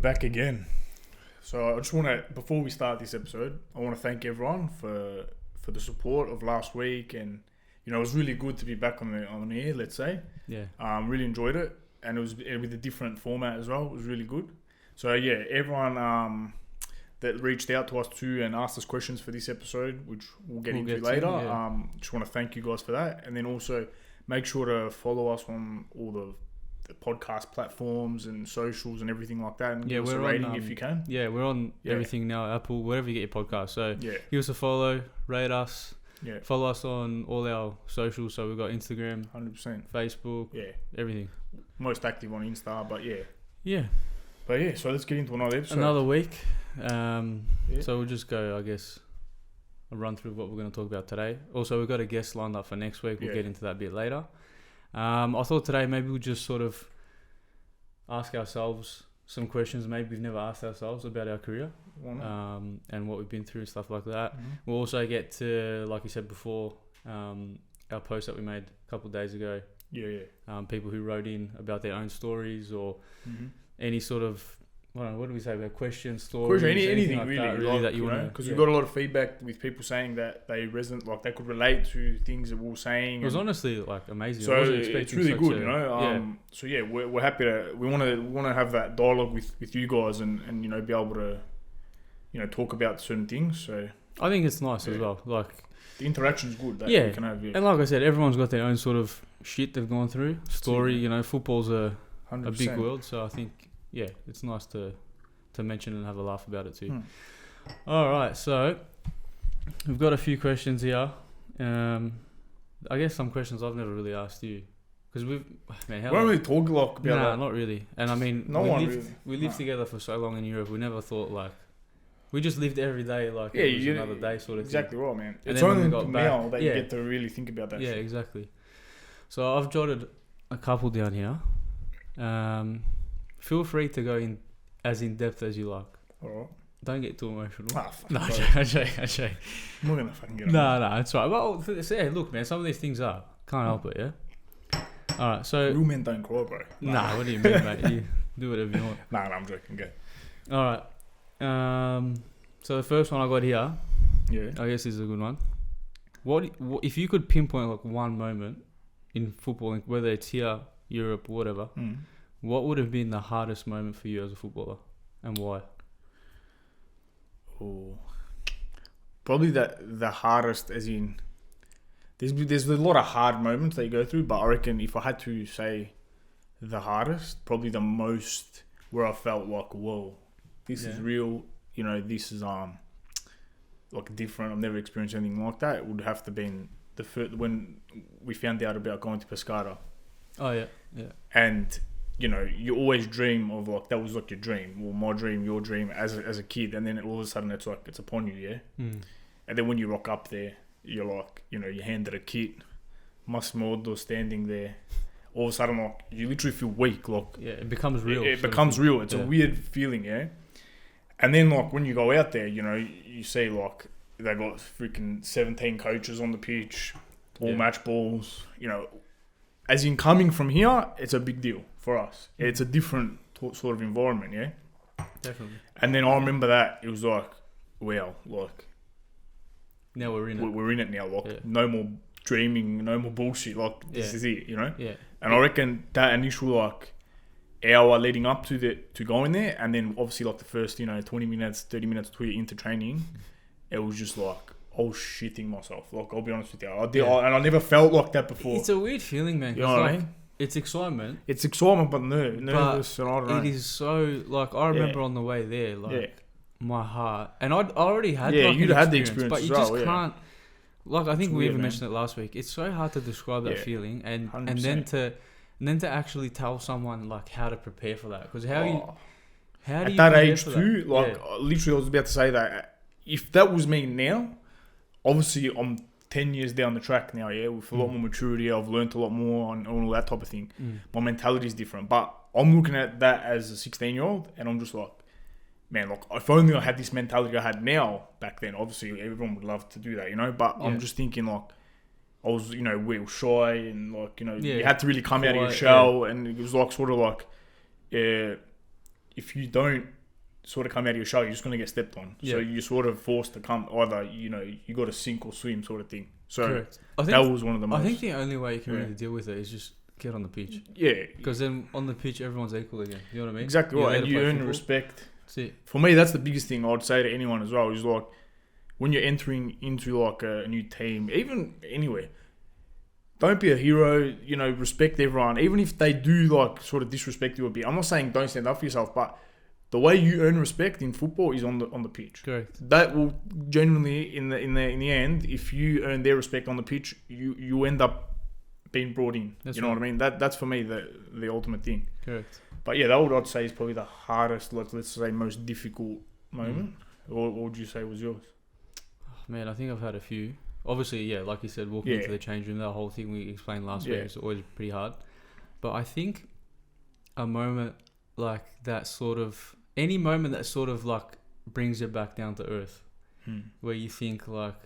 back again. So I just want to, before we start this episode, I want to thank everyone for the support of last week, and it was really good to be back on the air. Let's say, really enjoyed it, and it was with a different format as well. It was really good. So everyone that reached out to us too and asked us questions for this episode, which we'll get into later. Just want to thank you guys for that, and then also make sure to follow us on all the podcast platforms and socials and everything like that, and give us a rating if you can. We're on everything now, Apple, wherever you get your podcast. So give us a follow, rate us, follow us on all our socials. So we've got Instagram, 100%, Facebook, everything. Most active on Insta, but so let's get into another episode. Another week. So we'll just go, I guess, a run through what we're going to talk about today. Also, we've got a guest lined up for next week. We'll get into that a bit later. I thought today maybe we'll just sort of ask ourselves some questions maybe we've never asked ourselves about our career, and what we've been through and stuff like that. Mm-hmm. We'll also get to, like you said before, our post that we made a couple of days ago. People who wrote in about their own stories or any sort of, what do we say about questions, stories, anything like really that, that you want to, because we've got a lot of feedback with people saying that they resonate, like they could relate to things that we were saying. It was honestly like amazing. So it's really good, So we're happy to, we want to have that dialogue with you guys and be able to talk about certain things. So I think it's nice as well. Like the interaction's good that we can have. And like I said, everyone's got their own sort of shit they've gone through. Story, football's a 100%. big world, so I think it's nice to mention and have a laugh about it too. All right, so we've got a few questions here. I guess some questions I've never really asked you, because we don't really talk a lot about that. Not really. And I mean, we lived together for so long in Europe. We never thought we just lived every day it was another day sort of exactly thing. Right, man. And it's only now that you get to really think about that. Yeah, exactly. So I've jotted a couple down here. Feel free to go in as in depth as you like. Alright. Don't get too emotional. No, I'm joking. I'm not gonna fucking get on. No, it's right. Well, look, man, some of these things are. Can't help it, yeah? Alright, so... Real men don't cry, bro. Nah, what do you mean, mate? You do whatever you want. Nah, I'm joking. Go. Alright. So the first one I got here, I guess this is a good one. What if you could pinpoint one moment in football, whether it's here, Europe, whatever, what would have been the hardest moment for you as a footballer, and why? Oh, probably the hardest, as in, there's a lot of hard moments that you go through, but I reckon if I had to say the hardest, probably the most where I felt like, whoa, this is real. This is different. I've never experienced anything like that. It would have to been the first, when we found out about going to Pescara. Oh yeah. And you always dream of that was your dream, or my dream, your dream as a kid, and then all of a sudden it's upon you, And then when you rock up there, you're you're handed a kit, Massimo standing there. All of a sudden, you literally feel weak, it becomes real. It becomes real. It's a weird feeling, And then when you go out there, you see they got freaking 17 coaches on the pitch, all match balls, As in coming from here, it's a big deal for us. It's a different sort of environment, Definitely. And then I remember that it was now we're in it. We're in it now. No more dreaming, no more bullshit. This is it, Yeah. And I reckon that initial hour leading up to going there, and then obviously the first 20 minutes, 30 minutes into training, it was just I was shitting myself. I'll be honest with you. And I never felt like that before. It's a weird feeling, man. You know what I mean? It's excitement. It's excitement, but nervous. And I don't know. It is so, I remember on the way there, my heart. And I already had you'd had the experience, but you just can't. I think we even mentioned it last week. It's so hard to describe that feeling, and then to actually tell someone how to prepare for that. Because how do you at that age too? Literally, I was about to say that if that was me now, obviously I'm 10 years down the track now, with a lot more maturity. I've learned a lot more on all that type of thing. My mentality is different, but I'm looking at that as a 16-year-old, and I'm just man, if only I had this mentality I had now back then. Obviously, everyone would love to do that, but I'm just thinking I was, real shy, and you had to really come out of your shell, and it was if you don't sort of come out of your shell, you're just going to get stepped on. So you're sort of forced to come either, you got to sink or swim sort of thing. So correct. that was one of the most... I think the only way you can really deal with it is just get on the pitch. Yeah. Because then on the pitch, everyone's equal again. You know what I mean? Exactly right. And you earn respect. That's it. For me, that's the biggest thing I'd say to anyone as well, is like, when you're entering into like a new team, even anywhere, don't be a hero, respect everyone. Even if they do like sort of disrespect you a bit. I'm not saying don't stand up for yourself, but the way you earn respect in football is on the pitch. Correct. That will genuinely, in the end, if you earn their respect on the pitch, you end up being brought in. That's you know what I mean? That's for me the ultimate thing. Correct. But yeah, that would I'd say is probably the hardest, let's say, most difficult moment. What would you say was yours? Man, I think I've had a few. Obviously, yeah, like you said, walking into the change room, that whole thing we explained last week is always pretty hard. But I think a moment like that any moment that sort of like brings you back down to earth, where you think like,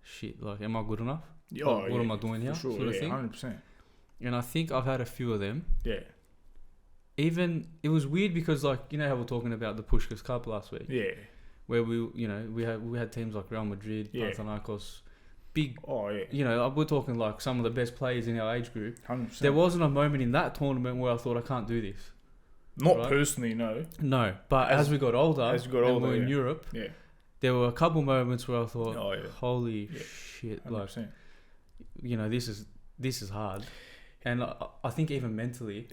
shit, like, am I good enough? What am I doing here? For sure, sort of thing. 100%. And I think I've had a few of them. Yeah. Even, it was weird because like, you know how we're talking about the Puskás Cup last week? Yeah. Where we had teams like Real Madrid, Panathinaikos, big. Oh yeah. We're talking like some of the best players in our age group. 100%. There wasn't a moment in that tournament where I thought I can't do this. Not personally, no. No, but as we got older, and we were in Europe, there were a couple moments where I thought, holy shit, 100%. Like, this is hard, and I think even mentally,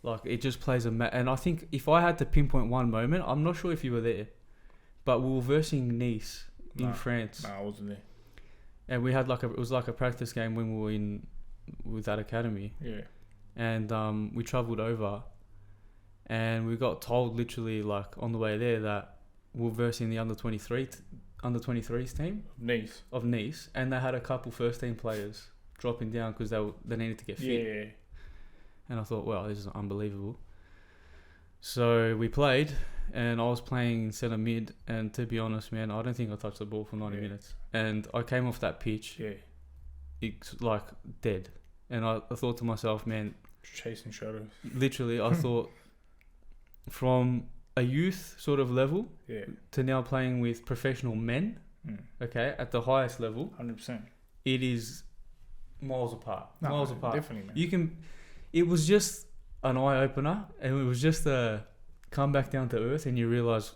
like it just plays and I think if I had to pinpoint one moment, I'm not sure if you were there. But we were versing Nice in France. I wasn't there. And we had it was like a practice game when we were with that academy. Yeah. And we travelled over, and we got told literally like on the way there that we were versing the under 23s team of Nice, and they had a couple first team players dropping down because they needed to get fit. Yeah. And I thought, wow, this is unbelievable. So we played. And I was playing centre mid, and to be honest, man, I don't think I touched the ball for 90 minutes. And I came off that pitch, it's like dead. And I thought to myself, man, chasing shadows. Literally, I thought from a youth sort of level to now playing with professional men, okay, at the highest level, 100%. It is miles apart. Definitely, man. It was just an eye opener, and it was just come back down to earth, and you realise,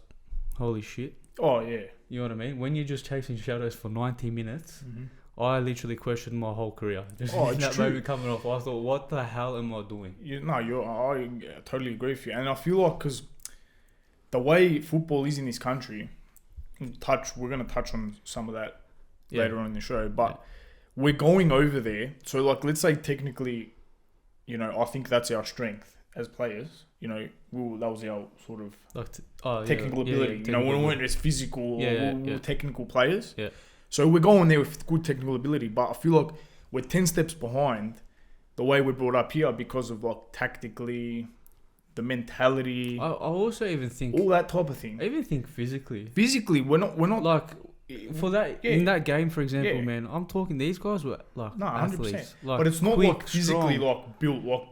holy shit. Oh, yeah. You know what I mean? When you're just chasing shadows for 90 minutes, I literally questioned my whole career. Just that moment coming off, I thought, what the hell am I doing? I totally agree with you. And I feel like, because the way football is in this country, we're going to touch on some of that later on in the show, but we're going over there. So, like, let's say technically, I think that's our strength as players. That was our sort of technical ability. We weren't as physical or technical players. Yeah. So we're going there with good technical ability, but I feel like we're 10 steps behind the way we're brought up here because of like tactically, the mentality. I also even think all that type of thing. I even think physically. Physically, we're not like for that in that game, for example, man. I'm talking these guys were like athletes, 100%. Like, but it's not quick, like physically like built like.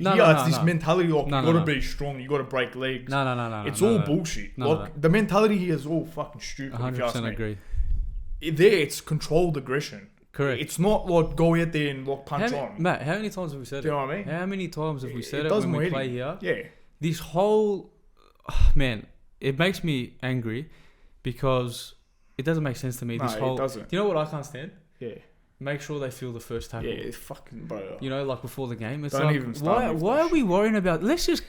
It's this mentality like you gotta be strong, you gotta break legs. No. It's all bullshit. The mentality here is all fucking stupid. 100% agree. It's controlled aggression. Correct. It's not like go out there and like punch on. Matt, how many times have we said it? Do you know what I mean? How many times have we said it when we play here? Yeah. This whole man, it makes me angry because it doesn't make sense to me. It doesn't. Do you know what I can't stand? Yeah. Make sure they feel the first tackle. Yeah, it's fucking bro. Like before the game. It's don't like, even start. Why are we worrying about? Let's just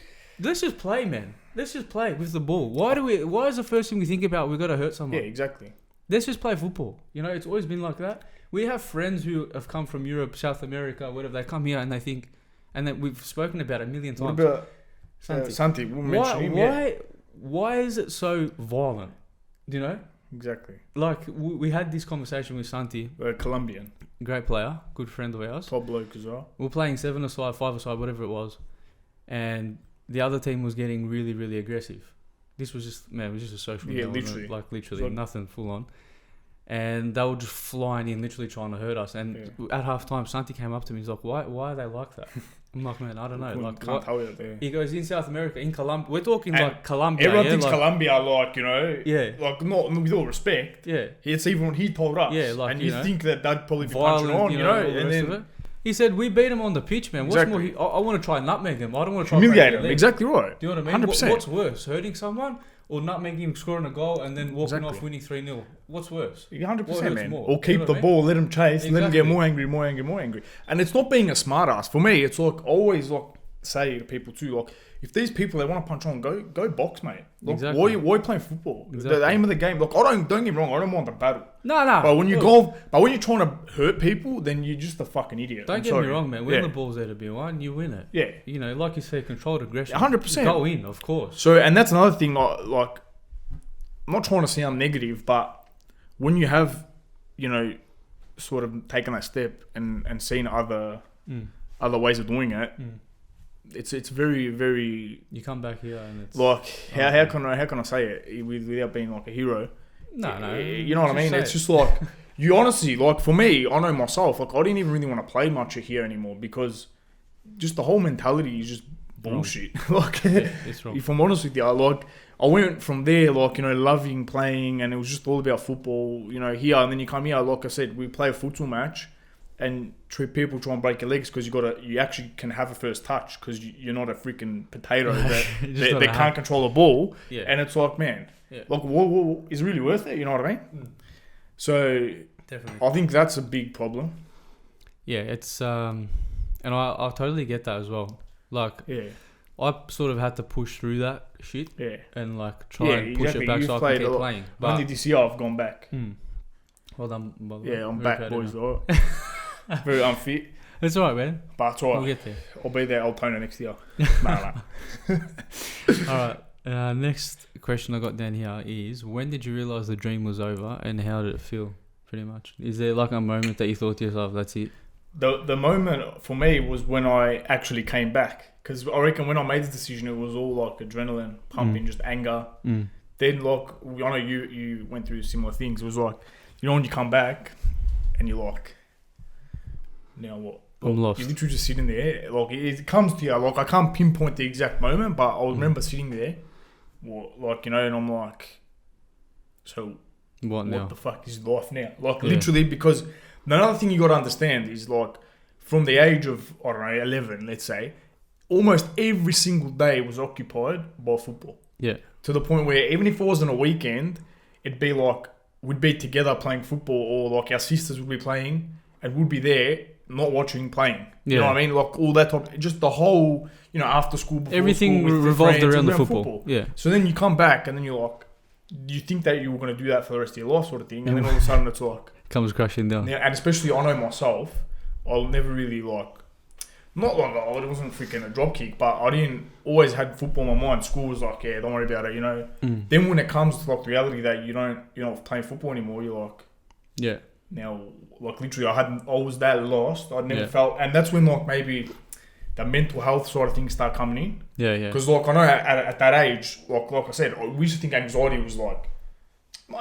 play, man. Let's just play with the ball. Why is the first thing we think about? We got to hurt someone. Yeah, exactly. Let's just play football. It's always been like that. We have friends who have come from Europe, South America, whatever. They come here and they think, and then we've spoken about it a million times. What about Santi? We'll mention him. Why is it so violent? Do you know? Exactly. Like, we had this conversation with Santi. Colombian. Great player. Good friend of ours. Top bloke as well. We were playing 7-a-side, 5-a-side, whatever it was. And the other team was getting really, really aggressive. This was just, it was just a social element. Literally. Like, literally, nothing full on. And they were just flying in, literally trying to hurt us. And at half time, Santi came up to me. He's like, why are they like that? I'm like, man, I don't know. Like, can't tell you there. He goes in South America, in Colombia. We're talking And like Colombia. Everyone thinks Colombia, like, you know, yeah, like, not with all respect. Yeah. It's even what he told us. Yeah, like, and you you know, think that probably be violent, punching on, you know, and then he said, we beat him on the pitch, man. What's Exactly. more, I want to try nutmeg him. I don't want to try humiliate him. Exactly right. Do you know what I mean? 100%. What's worse, hurting someone or nutmegging him, scoring a goal, and then walking off winning 3-0? What's worse? 100%, man. More? Or keep the ball, let him chase, let him get more angry. And it's not being a smart ass. For me, it's like always like say to people too, like if these people they want to punch on, go box, mate. Like, exactly. why are you playing football? Exactly. The aim of the game. Look, don't get me wrong. I don't want the battle. No. But when you're trying to hurt people, then you're just a fucking idiot. Don't get me wrong, man. When the ball's there to be won, you win it. Yeah. You know, like you say, controlled aggression. 100%. Go in, of course. So, and that's another thing. Like, I'm not trying to sound negative, but when you have, you know, sort of taken that step and seen other ways of doing it. It's very, very. You come back here and it's like how can I say it without being like a hero? No. You know what I mean? It's just like you honestly like for me. I know myself. Like I didn't even really want to play much here anymore because just the whole mentality is just bullshit. Like it's wrong. If I'm honest with you, like I went from there, like you know, loving playing, and it was just all about football. You know, here and then you come here. Like I said, we play a futsal match. And people try and break your legs because you actually can have a first touch because you're not a freaking potato that they can't control the ball. Yeah. And it's like, man, like, what is it really worth it? You know what I mean? So, definitely, I think that's a big problem. Yeah, it's and I totally get that as well. Like, I sort of had to push through that shit. Yeah. And like try and push it back so I can keep playing. But only this year I've gone back. Well done. I'm back, boys. Very unfit. It's alright, man. But it's alright. We'll get there. I'll be there Altona next year. Alright. Next question I got down here is, when did you realise the dream was over and how did it feel, pretty much? Is there like a moment that you thought to yourself, that's it? The moment for me was when I actually came back. Because I reckon when I made the decision, it was all like adrenaline pumping, just anger. Then like, I know you went through similar things. It was like, you know, when you come back and you're like, now what? I'm lost. You're literally just sitting there. Like it comes to you. Like I can't pinpoint the exact moment, but I remember sitting there, like you know, and I'm like, so what now? What the fuck is life now? Like literally, because another thing you got to understand is like from the age of I don't know 11, let's say, almost every single day was occupied by football. Yeah. To the point where even if it wasn't a weekend, it'd be like we'd be together playing football, or like our sisters would be playing. And would be there, not watching, playing. You know what I mean? Like all that type, just the whole, you know, after school, before everything school, revolved around the football. Yeah. So then you come back and then you're like, you think that you were going to do that for the rest of your life, sort of thing, and then all of a sudden it's like comes crashing down. Yeah, and especially I know myself, I'll never really like, not like it wasn't freaking a drop kick, but I didn't always had football in my mind. School was like, yeah, don't worry about it, you know. Then when it comes to like the reality that you're not playing football anymore, you're like, yeah. Now, like literally, I was that lost. I'd never felt, and that's when like maybe the mental health sort of things start coming in. Yeah, yeah. Because like I know at that age, like I said, we used to think anxiety was like,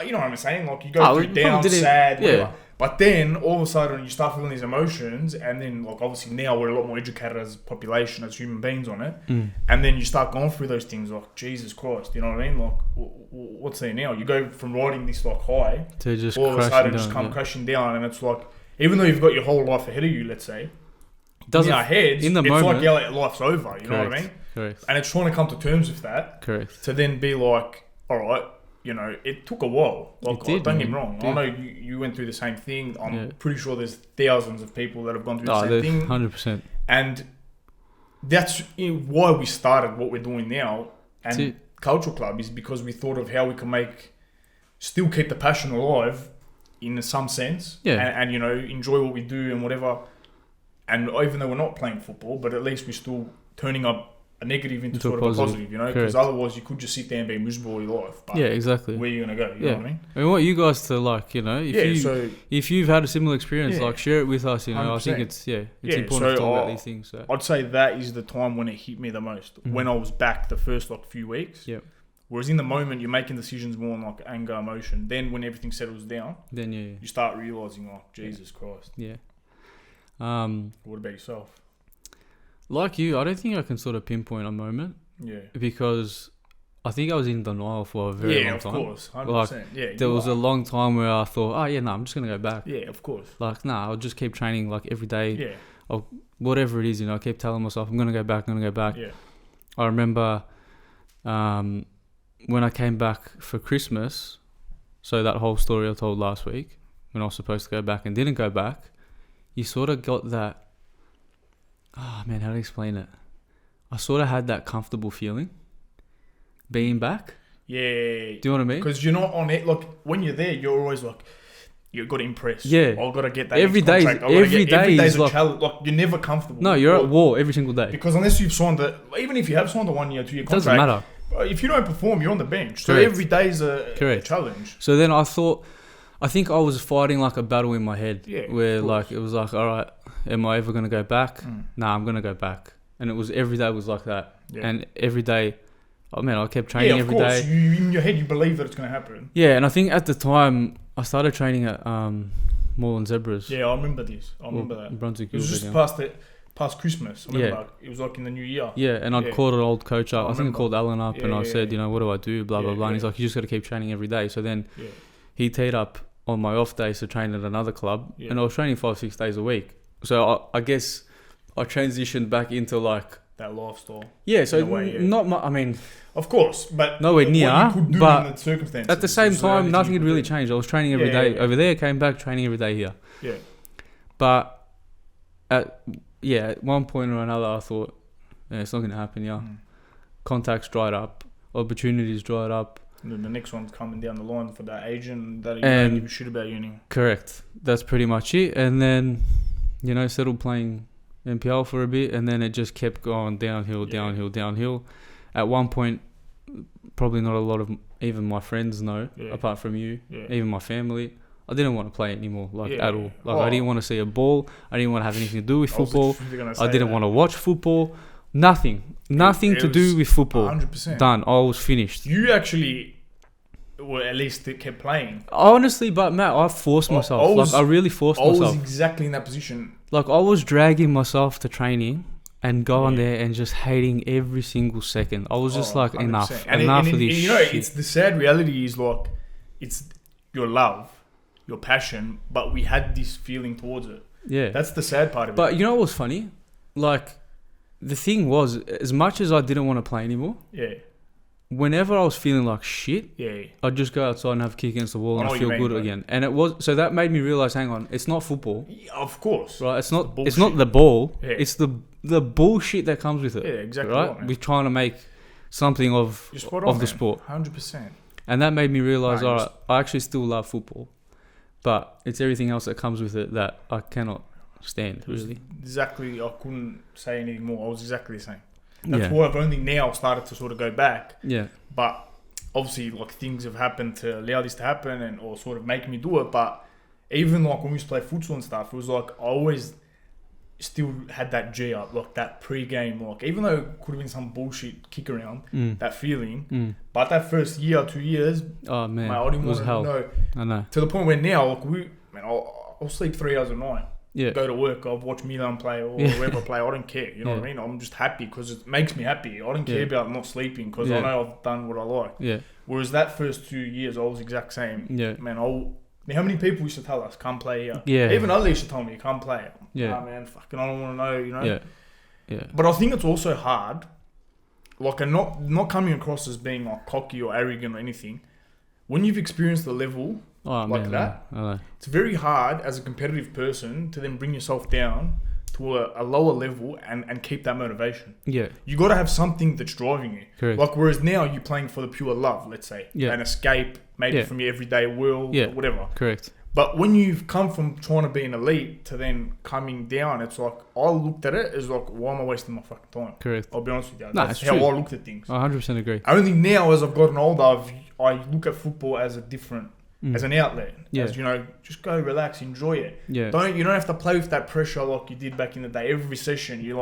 you know what I'm saying? Like you go through down, sad, whatever. But then all of a sudden you start feeling these emotions, and then like obviously now we're a lot more educated as a population, as human beings on it, and then you start going through those things like Jesus Christ, you know what I mean? Like what's there now? You go from riding this like high to just all of a sudden just come crashing down, and it's like even though you've got your whole life ahead of you, let's say, in our heads, it's moment, like life's over. You know what I mean? Correct. And it's trying to come to terms with that. Correct. To then be like, all right. You know, it took a while. Like, don't get me wrong. I know you went through the same thing. I'm pretty sure there's thousands of people that have gone through the same thing. 100%. And that's why we started what we're doing now. And Cultural Club is because we thought of how we can still keep the passion alive in some sense. Yeah. And you know, enjoy what we do and whatever. And even though we're not playing football, but at least we're still turning up a negative into sort of a positive, you know, because otherwise you could just sit there and be miserable all your life. But exactly. Where are you going to go? You know what I mean? I want you guys to like, you know, if you've had a similar experience, like share it with us, you know. 100%. I think it's important to talk about these things. So. I'd say that is the time when it hit me the most, when I was back the first like few weeks. Yeah. Whereas in the moment you're making decisions more on like anger, emotion. Then when everything settles down, then you start realising like, Jesus Christ. Yeah. What about yourself? Like you, I don't think I can sort of pinpoint a moment. Yeah. Because I think I was in denial for a very long time. Yeah, of course. 100%. Like, there was a long time where I thought, oh, yeah, no, I'm just going to go back. Yeah, of course. Like, nah, I'll just keep training, like, every day. Yeah. Whatever it is, I keep telling myself, I'm going to go back, Yeah. I remember when I came back for Christmas, so that whole story I told last week, when I was supposed to go back and didn't go back, you sort of got that, oh, man, how to explain it? I sort of had that comfortable feeling being back. Yeah. Do you know what I mean? Because you're not on it. Like, when you're there, you're always like, you've got to impress. Yeah. I've got to get that every day is a like, challenge. Like, you're never comfortable. No, you're at war every single day. Because unless you've signed even if you have signed a 1 year, 2 year contract, doesn't matter. If you don't perform, you're on the bench. So Correct. every day is a challenge. So then I think I was fighting like a battle in my head. Yeah, where like, it was like, all right, am I ever going to go back? Nah, I'm going to go back. And it was every day was like that. Yeah. And every day, oh man, I kept training every day. You, in your head, you believe that it's going to happen. Yeah, and I think at the time, I started training at Moreland Zebras. Yeah, I remember this. I remember that. Brunswick. It was just past Christmas. I remember it was like in the new year. Yeah, and I'd called an old coach up. I think I called Alan up and I said, what do I do? Blah, blah, blah. And he's like, you just got to keep training every day. So then he teed up on my off days to train at another club. Yeah. And I was training 5-6 days a week. So I guess I transitioned back into like... that lifestyle. Yeah, so not much, I mean... Of course, but... nowhere near, but in the circumstances, at the same time, nothing had really changed. I was training every day over there, came back, training every day here. Yeah. But at one point or another, I thought, it's not going to happen, Contacts dried up, opportunities dried up. And then the next one's coming down the line for that agent that you don't give a shit about uni. Correct. That's pretty much it. And then, settled playing NPL for a bit, and then it just kept going downhill. At one point, probably not a lot of even my friends know, apart from you, even my family, I didn't want to play anymore, at all. I didn't want to see a ball. I didn't want to have anything to do with football. I didn't want to watch football. Nothing to do with football. 100%. Done. I was finished. You actually... Well, at least it kept playing. Honestly, but Matt, I forced myself. I really forced myself. I was exactly in that position. I was dragging myself to training and going there and just hating every single second. I was just like, 100%. enough of this shit. It's the sad reality is it's your love, your passion, but we had this feeling towards it. Yeah. That's the sad part of it. But you know what was funny? The thing was, as much as I didn't want to play anymore, whenever I was feeling like shit, I'd just go outside and have a kick against the wall and I'd feel good again. And it was, so that made me realise, hang on, it's not football. Yeah, of course. Right? It's not the ball. Yeah. It's the bullshit that comes with it. Yeah, exactly. Right? We're trying to make something of the sport. 100%. And that made me realise, all right, I actually still love football. But it's everything else that comes with it that I cannot stand, really. Exactly. I couldn't say anything more. I was exactly the same. That's why I've only now started to sort of go back. Yeah. But obviously, things have happened to allow this to happen or sort of make me do it. But even when we used to play futsal and stuff, it was I always still had that G up, that pre-game, even though it could have been some bullshit kick around, that feeling. But that first year, 2 years, oh man, I didn't want to know. I know. To the point where now, I'll sleep 3 hours a night. Yeah. Go to work, I'll watch Milan play or whoever play. I don't care. You know what I mean? I'm just happy because it makes me happy. I don't care about not sleeping because I know I've done what I like. Yeah. Whereas that first 2 years, I was exact same. Yeah. Man, how many people used to tell us, come play here? Yeah. Even others used to tell me, come play. Yeah. Oh, man, fucking, I don't want to know, Yeah. Yeah. But I think it's also hard, and not coming across as being cocky or arrogant or anything. When you've experienced the level... it's very hard as a competitive person to then bring yourself down to a lower level and keep that motivation. Yeah. You got to have something that's driving you. Correct. Whereas now you're playing for the pure love, let's say. Yeah. An escape maybe from your everyday world or whatever. Correct. But when you've come from trying to be an elite to then coming down, it's I looked at it as why am I wasting my fucking time? Correct. I'll be honest with you. That's how I looked at things. I 100% agree. I don't think now as I've gotten older, I look at football as a different... as an outlet, as just go relax, enjoy it. Yeah. You don't have to play with that pressure like you did back in the day. Every session you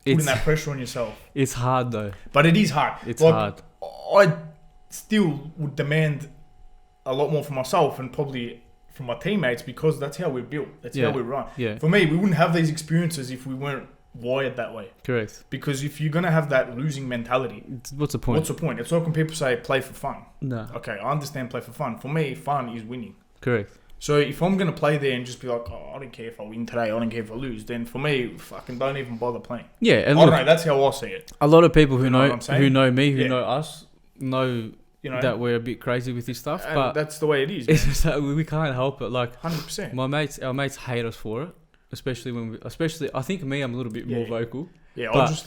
putting that pressure on yourself. It's hard though. But it is hard. It's hard. I still would demand a lot more from myself and probably from my teammates because that's how we're built. That's how we run. Yeah. For me, we wouldn't have these experiences if we weren't wired that way. Correct. Because if you're gonna have that losing mentality, what's the point? It's like when people say play for fun. No. Okay, I understand play for fun. For me, fun is winning. Correct. So if I'm gonna play there and just be like, oh, I don't care if I win today, I don't care if I lose, then for me, fucking don't even bother playing. Yeah, and I don't know. That's how I see it. A lot of people who you know me, who yeah. know us, know that we're a bit crazy with this stuff. And but that's the way it is. It's just that we can't help it. Like 100%. Our mates hate us for it, especially I think me, I'm a little bit more vocal. Yeah, I'll just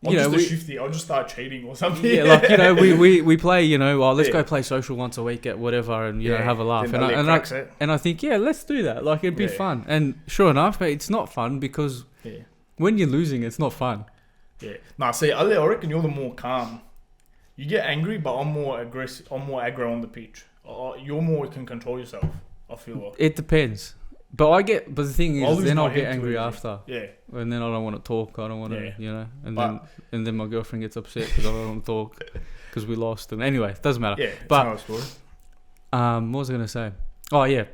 a shifty. I'll just start cheating or something. Yeah, like we play. Let's go play social once a week at whatever, and have a laugh. And I think let's do that. Like it'd be fun. And sure enough, it's not fun because when you're losing, it's not fun. Yeah. Nah, see, I reckon you're the more calm. You get angry, but I'm more aggressive. I'm more aggro on the pitch. You're more can control yourself. I feel like it depends. But the thing is, then I'll get angry after. Yeah. And then I don't want to talk. I don't want to, and then my girlfriend gets upset because I don't want to talk because we lost. And anyway, it doesn't matter. Yeah. But what was I gonna say? Oh yeah,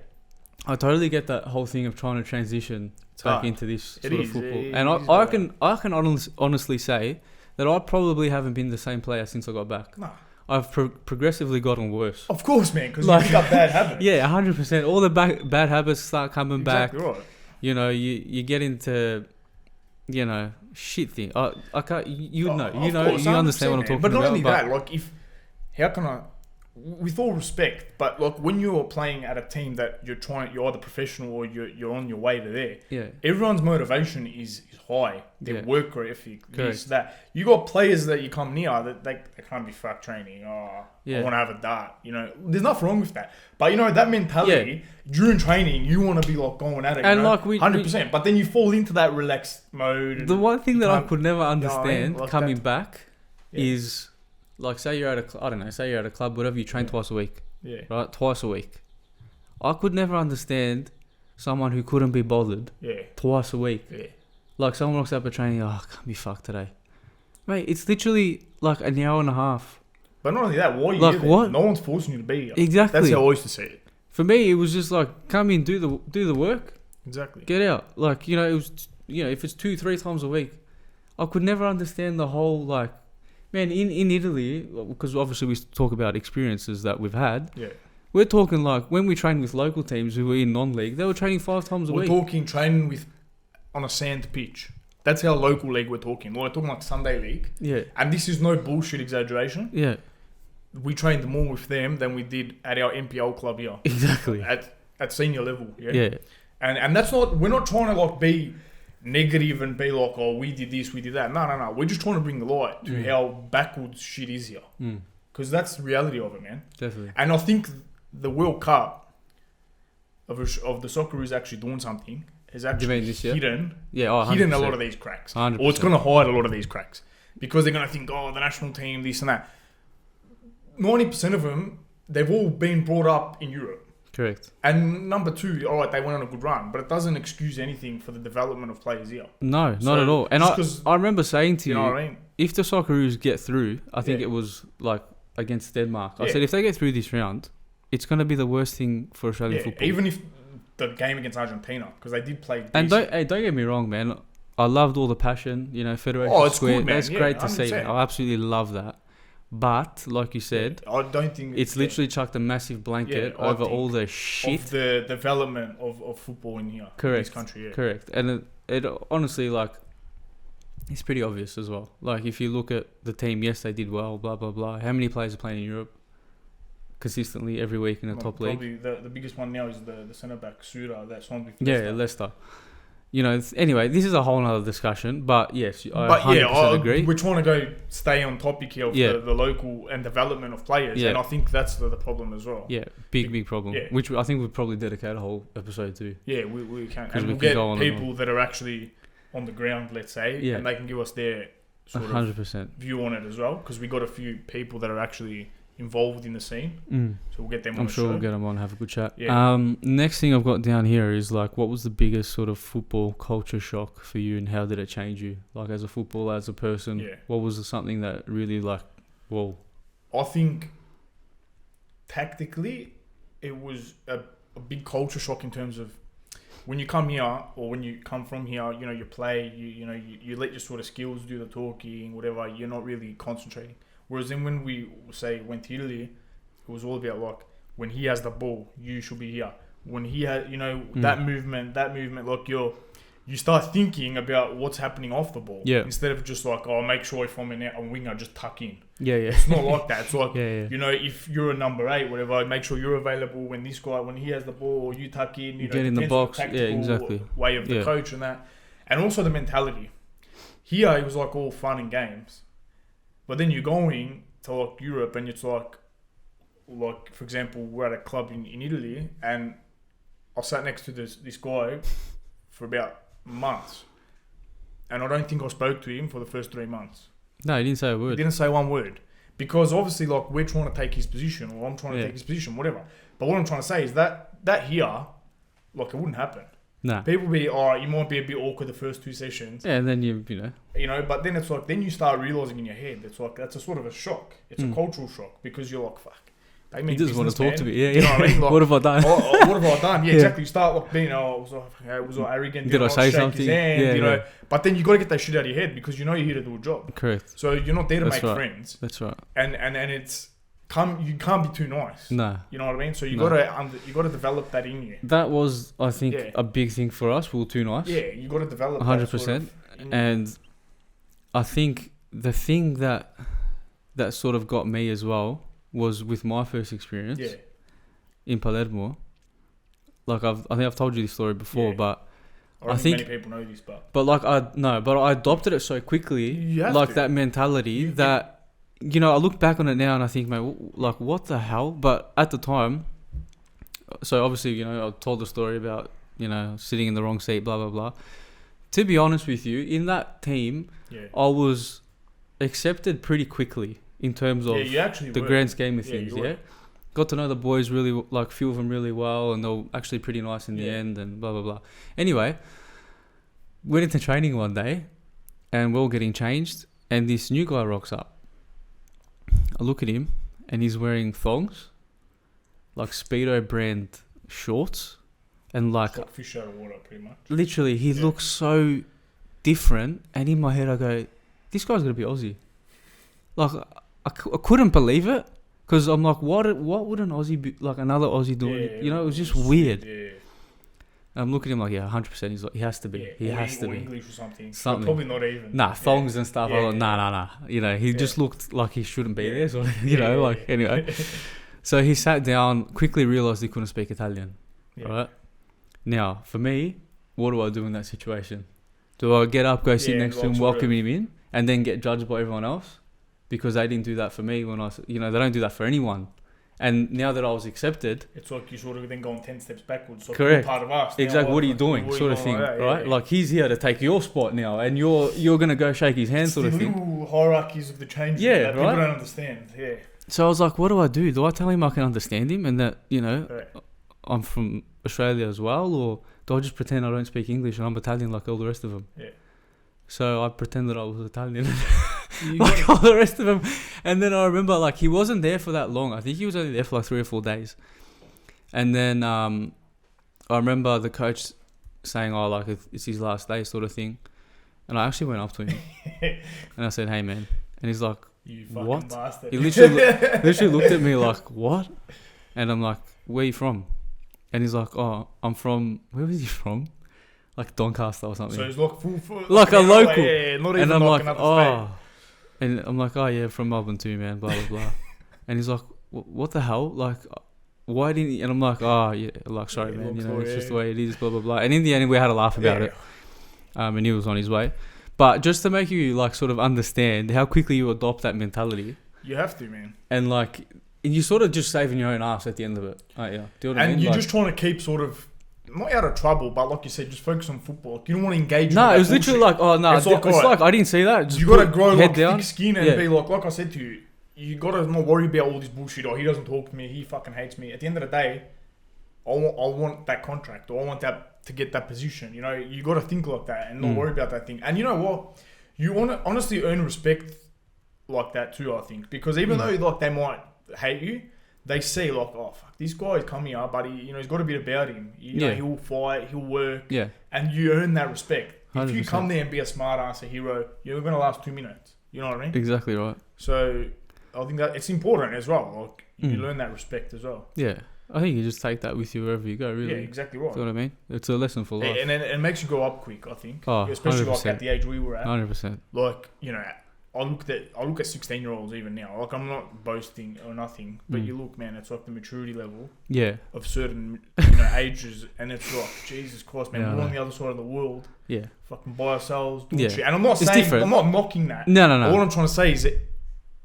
I totally get that whole thing of trying to transition back into this sort of football. And I can honestly say that I probably haven't been the same player since I got back. Nah. I've progressively gotten worse. Of course, man, because you pick up bad habits. Yeah, 100%. All the bad habits start coming back. Exactly right. You get into, shit thing. I can't. You understand what I'm talking about. But not only that, like how can I? With all respect, but like when you're playing at a team that you're either professional or you're on your way to there. Yeah. Everyone's motivation is high. Their work ethic, this, that. You got players that you come near that they can't be fuck training. I want to have a dart. There's nothing wrong with that. But that mentality during training, you want to be like going at it. And 100%. But then you fall into that relaxed mode. The one thing that I could never understand coming back is. Like, say you're at a club, whatever, you train twice a week. Yeah. Right? Twice a week. I could never understand someone who couldn't be bothered twice a week. Yeah. Like, someone rocks up at training, I can't be fucked today. Mate, it's literally like an hour and a half. But not only that, why are you here? What? No one's forcing you to be here. Exactly. That's how I used to see it. For me, it was just like, come in, do the work. Exactly. Get out. Like, it was, if it's 2-3 times a week, I could never understand the whole, like, man, in Italy, because obviously we talk about experiences that we've had. Yeah. We're talking like when we trained with local teams who were in non-league, they were training 5 times a week. We're talking training on a sand pitch. That's how local league we're talking. We're talking like Sunday league. Yeah. And this is no bullshit exaggeration. Yeah. We trained more with them than we did at our NPL club here. Exactly. At senior level. Yeah. Yeah. And that's not. We're not trying to like be negative and be like, oh, we did this, we did that. No. We're just trying to bring the light to how backwards shit is here. Because that's the reality of it, man. Definitely. And I think the World Cup of the Socceroos actually doing something is actually hidden a lot of these cracks. 100%. Or it's going to hide a lot of these cracks. Because they're going to think, oh, the national team, this and that. 90% of them, they've all been brought up in Europe. Correct. And number 2, all right, they went on a good run, but it doesn't excuse anything for the development of players here. No, not at all. And I remember saying to you, know what I mean? If the Socceroos get through, I think it was like against Denmark. I said if they get through this round, it's going to be the worst thing for Australian football. Even if the game against Argentina, because they did play decent. And don't get me wrong, man. I loved all the passion, Federation it's Square. good, man. That's great to 100%. see. I absolutely love that. But, like you said, I don't think it's literally chucked a massive blanket over all the shit. Of the development of football in here. Correct. In this country, Correct. And it honestly, like, it's pretty obvious as well. Like, if you look at the team, yes, they did well, blah, blah, blah. How many players are playing in Europe consistently every week in the top league? Probably the biggest one now is the centre-back, Sura, that signed with Leicester. Yeah, Leicester. Anyway, this is a whole other discussion, but yes, I 100% agree. We're trying to stay on topic here of the local and development of players, and I think that's the problem as well. Yeah, big problem, which I think we'll probably dedicate a whole episode to. Yeah, we can. And we'll get people that are actually on the ground, let's say, and they can give us their sort 100% of view on it as well, because we got a few people that are actually involved in the scene, so we'll get them on I'm the sure show. We'll get them on, have a good chat. Yeah. Next thing I've got down here is like, what was the biggest sort of football culture shock for you, and how did it change you? Like, as a footballer, as a person, what was something that really like, whoa? I think tactically, it was a big culture shock in terms of when you come here or when you come from here, you know, you play, you let your sort of skills do the talking, whatever. You're not really concentrating. Whereas then when we went to Italy, it was all about like when he has the ball, you should be here. When he had, that movement, like you start thinking about what's happening off the ball. Yeah. Instead of just like, make sure if I'm a winger, just tuck in. Yeah. It's not like that. It's like, yeah. If you're a number 8, whatever, make sure you're available when this guy, when he has the ball, you tuck in. Get in the box. Yeah, exactly. Way of the coach and that. And also the mentality. Here, it was like all fun and games. But then you're going to like Europe and it's like for example, we're at a club in Italy and I sat next to this guy for about months. And I don't think I spoke to him for the first 3 months. No, he didn't say a word. He didn't say one word. Because obviously, like, we're trying to take his position or I'm trying to take his position, whatever. But what I'm trying to say is that here, like, it wouldn't happen. No. People be, you might be a bit awkward the first 2 sessions. Yeah, and then you know. But then it's like, then you start realising in your head, it's like, that's a sort of a shock. It's a cultural shock because you're like, fuck. He just want to talk to me. Yeah, you know what I mean? Like, what have I done? What have I done? Yeah, exactly. You start like being, was I arrogant? Did I say something? Hand, But then you got to get that shit out of your head because you're here to do a job. Correct. So you're not there to make friends. That's right. And it's you can't be too nice. No. You know what I mean? So you got to develop that in you. That was, I think, a big thing for us. We were too nice. Yeah, you got to develop 100%. And I think the thing that sort of got me as well was with my first experience in Palermo. Like I think I've told you this story before, but I think many people know this, but like I adopted it so quickly, like that mentality that I look back on it now and I think, mate, like what the hell? But at the time, so obviously I told the story about sitting in the wrong seat, blah blah blah. To be honest with you, in that team, I was accepted pretty quickly. In terms of the grand scheme of things, got to know the boys really, like few of them really well, and they were actually pretty nice in the end, and blah blah blah. Anyway, went into training one day, and we're all getting changed, and this new guy rocks up. I look at him, and he's wearing thongs, like Speedo brand shorts, and like fish out of water, pretty much. Literally, he looks so different, and in my head I go, this guy's gonna be Aussie. Like I couldn't believe it because I'm like, what would an Aussie be, like another Aussie doing? It was just weird. Yeah. I'm looking at him like, 100%. He's like, he has to be. He has to be. English or something. Probably not even. Nah, thongs and stuff. I'm like, nah. He just looked like he shouldn't be there. So anyway. So he sat down, quickly realised he couldn't speak Italian. Yeah. Right? Now, for me, what do I do in that situation? Do I get up, go sit next to him, welcome him in, and then get judged by everyone else? Because they didn't do that for me when they don't do that for anyone. And now that I was accepted, it's like you sort of then going 10 steps backwards. So correct. You're part of us. Exactly. What are you doing? Sort of thing, right? Like he's here to take your spot now, and you're gonna go shake his hand, sort of thing. Little hierarchies of the change. That people don't understand. Yeah. So I was like, what do I do? Do I tell him I can understand him and that I'm from Australia as well, or do I just pretend I don't speak English and I'm Italian like all the rest of them? Yeah. So I pretended I was Italian. Like all the rest of them. And then I remember like he wasn't there for that long. I think he was only there for like 3 or 4 days. And then I remember the coach saying, like it's his last day sort of thing. And I actually went up to him and I said, hey man. And he's like, you fucking what? bastard. He literally looked at me like, what? And I'm like, where are you from? And he's like, oh, I'm from, where was he from? Like Doncaster or something. So he's like full like a local. Not even and I'm like, oh. And I'm like, oh yeah, from Melbourne too, man, blah, blah, blah. And he's like, what the hell? Like, why didn't you? And I'm like, oh yeah, like, sorry, man, it's just the way it is, blah, blah, blah. And in the end, we had a laugh about it. And he was on his way. But just to make you, like, sort of understand how quickly you adopt that mentality. You have to, man. And, like, you're sort of just saving your own ass at the end of it. Oh, yeah. Do you know what I mean? And you're just trying to keep sort of, not out of trouble, but like you said, just focus on football. Like, you don't want to engage. No, it was literally like, oh no, it's like I didn't see that. Just you got to grow like thick skin and be like I said to you, you got to not worry about all this bullshit. Or he doesn't talk to me. He fucking hates me. At the end of the day, I want that contract, or I want that to get that position. You got to think like that and not worry about that thing. And you know what? You want to honestly earn respect like that too. I think because even though like they might hate you, they see like, oh fuck, this guy's coming up, but he's got a bit about him. You know, he'll fight, he'll work, and you earn that respect. 100%. If you come there and be a smart ass, a hero, you're gonna last 2 minutes. You know what I mean? Exactly right. So I think that it's important as well. Like you learn that respect as well. Yeah. I think you just take that with you wherever you go, really. Yeah, exactly right. You know what I mean? It's a lesson for life. And it makes you go up quick, I think. Oh, especially 100%. like at the age we were at. 100%. Like, you know, I look at 16-year-olds even now. Like, I'm not boasting or nothing, but you look, man, it's like the maturity level of certain, ages, and it's like, Jesus Christ, man, we're on the other side of the world. Yeah. Fucking by ourselves, doing shit. And I'm not I'm not knocking that. No. All I'm trying to say is that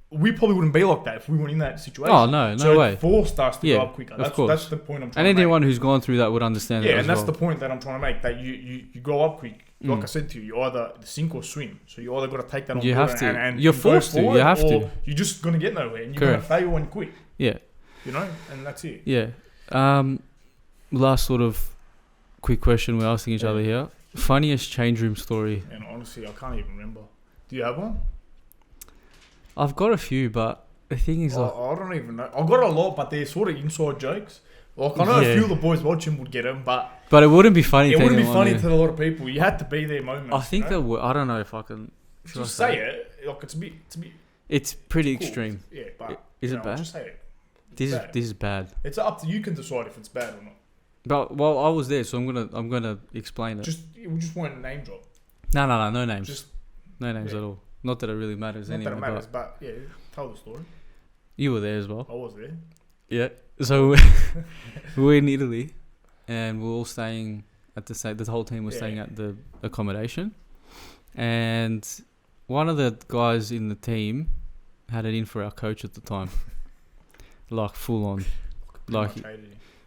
we probably wouldn't be like that if we weren't in that situation. Oh, no way. It forced us to go up quicker. That's the point I'm trying to make. And anyone who's gone through that would understand that. Yeah, and that's the point that I'm trying to make, that you go up quick. Like I said to you, you either sink or swim. So you either got to take that on board. You have to. And you're forced to. You have to. You're just going to get nowhere, and you're going to fail when you quit. Yeah. And that's it. Yeah. Last sort of quick question we're asking each other here. Funniest change room story? And honestly, I can't even remember. Do you have one? I've got a few, but the thing is, I don't even know. I've got a lot, but they're sort of inside jokes. Like, I know a few of the boys watching would get them, but it wouldn't be funny. It wouldn't be funny to a lot of people. You had to be there moments. I think that would. I don't know if I can. Just say it. Like, it's a bit. It's pretty cool. Extreme. Yeah, but is it bad? Just say it. This is bad. It's up to you. Can decide if it's bad or not. But I was there, so I'm gonna explain it. We just want a name drop. No names. No names at all. Not that it really matters anyway. Not that it matters, but tell the story. You were there as well. I was there. Yeah. So we were in Italy, and we were all staying at the whole team was staying at the accommodation, and one of the guys in the team had it in for our coach at the time, like full on, like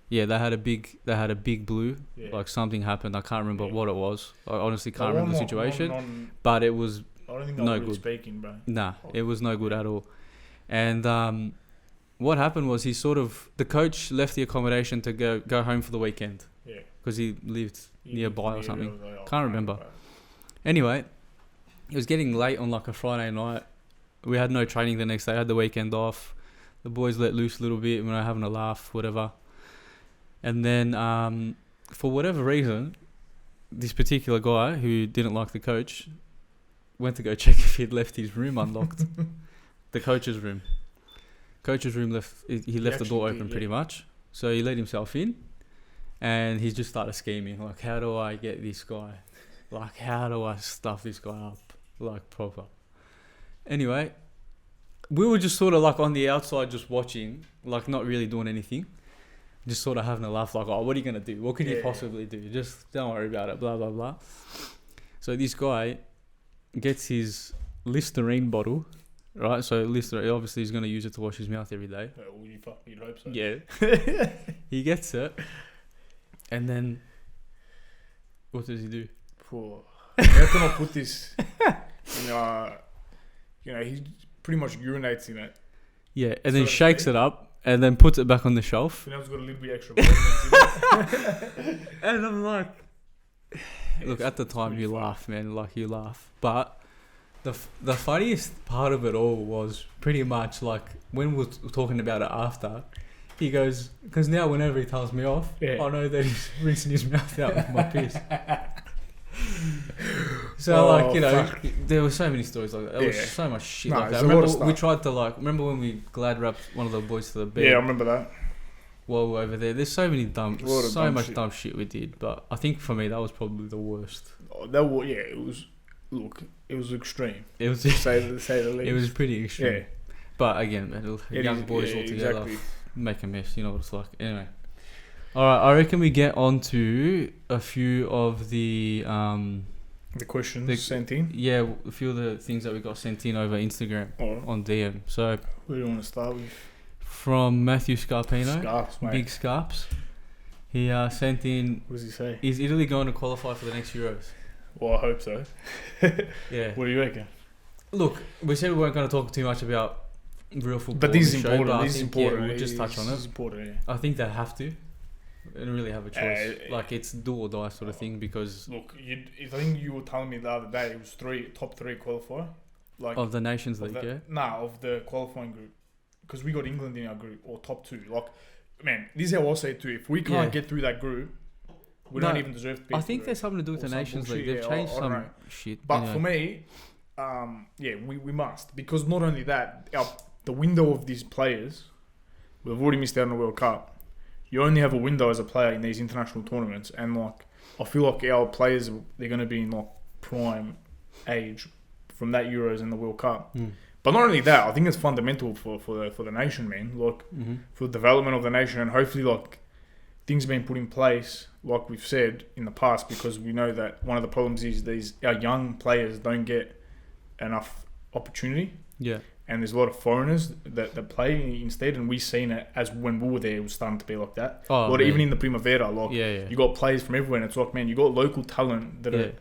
they had a big blue, like something happened. I can't remember what it was. I honestly can't remember the situation, but it was no good. Speaking, bro. Nah, it was no good at all, and what happened was the coach left the accommodation to go home for the weekend. Yeah. Because he lived nearby or something. Can't remember. Anyway, it was getting late on like a Friday night. We had no training the next day. I had the weekend off. The boys let loose a little bit. We were having a laugh, whatever. And then, for whatever reason, this particular guy who didn't like the coach went to go check if he'd left his room unlocked. The coach's room. Coach's room left the door open pretty much. So he let himself in, and he just started scheming, like, how do I get this guy? Like, how do I stuff this guy up? Like, proper. Anyway, we were just sort of like on the outside just watching, like not really doing anything. Just sort of having a laugh, like, oh, what are you going to do? What could you possibly do? Just don't worry about it, blah, blah, blah. So this guy gets his Listerine bottle. Right, so Listerine, obviously he's going to use it to wash his mouth every day. Well, you'd hope so. Yeah. He gets it, and then what does he do? How can I put this? He pretty much urinates in it. Yeah, and then shakes it up, and then puts it back on the shelf. And I've got a little bit extra vitamins in it. And I'm like, look, at the time you laugh, man, like you laugh, but the funniest part of it all was pretty much like when we were talking about it after, he goes, because now whenever he tells me off, I know that he's rinsing his mouth out with my piss. So there were so many stories like that. There was so much shit like that. Remember we tried to remember when we glad wrapped one of the boys to the bed? Yeah, I remember that. While we were over there, there's so much dumb shit we did, but I think for me that was probably the worst. It was. Look, it was extreme. It was to say the least. It was pretty extreme. Yeah. But again, man, young boys all together make a mess. You know what it's like. Anyway, all right. I reckon we get on to a few of the questions sent in. Yeah, a few of the things that we got sent in over Instagram on DM. So, what do you want to start with? From Matthew Scarpino, Scarps, mate. Big Scarps. He sent in. What does he say? Is Italy going to qualify for the next Euros? Well, I hope so. Yeah. What do you reckon? Look, we said we weren't going to talk too much about real football. But this is important. This is important. We'll just touch on it. This is important, yeah. I think they have to. They don't really have a choice. It's do or die sort of thing because... Look, I think you were telling me the other day it was top three qualifier. Of the Nations League, of the qualifying group. because we got England in our group or top 2. Like, man, this is how I'll say it too. If we can't get through that group, we don't even deserve to be. I think there's something to do with the Nations League. They've changed some shit. But for me, we must, because not only that, the window of these players, we've already missed out on the World Cup. You only have a window as a player in these international tournaments, and like I feel like our players, they're going to be in like prime age from that Euros and the World Cup. But not only that, I think it's fundamental for the nation, man. Like for the development of the nation, and hopefully like things being put in place, like we've said in the past, because we know that one of the problems is our young players don't get enough opportunity. Yeah. And there's a lot of foreigners that play instead, and we've seen it as when we were there, it was starting to be like that. Even in the Primavera, like you got players from everywhere, and it's like, man, you got local talent that are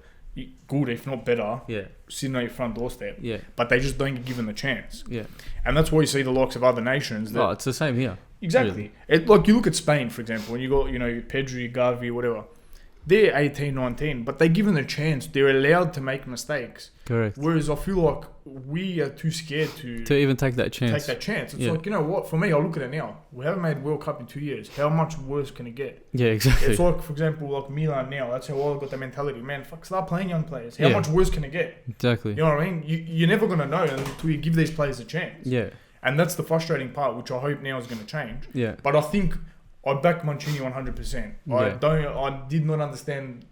good, if not better, sitting on your front doorstep. Yeah. But they just don't get given the chance. Yeah. And that's why you see the likes of other nations. That, it's the same here. Exactly. Really. Like you look at Spain, for example, and you got, Pedri, Gavi, whatever. They're 18, 19, but they're given a chance. They're allowed to make mistakes. Correct. Whereas I feel like we are too scared to even take that chance. It's like, you know what? For me, I look at it now. We haven't made World Cup in 2 years. How much worse can it get? Yeah, exactly. It's like, for example, like Milan now. That's how I got the mentality. Man, start playing young players. How much worse can it get? Exactly. You know what I mean? You're never going to know until you give these players a chance. Yeah. And that's the frustrating part, which I hope now is going to change. Yeah. But I think I back Mancini 100%. I did not understand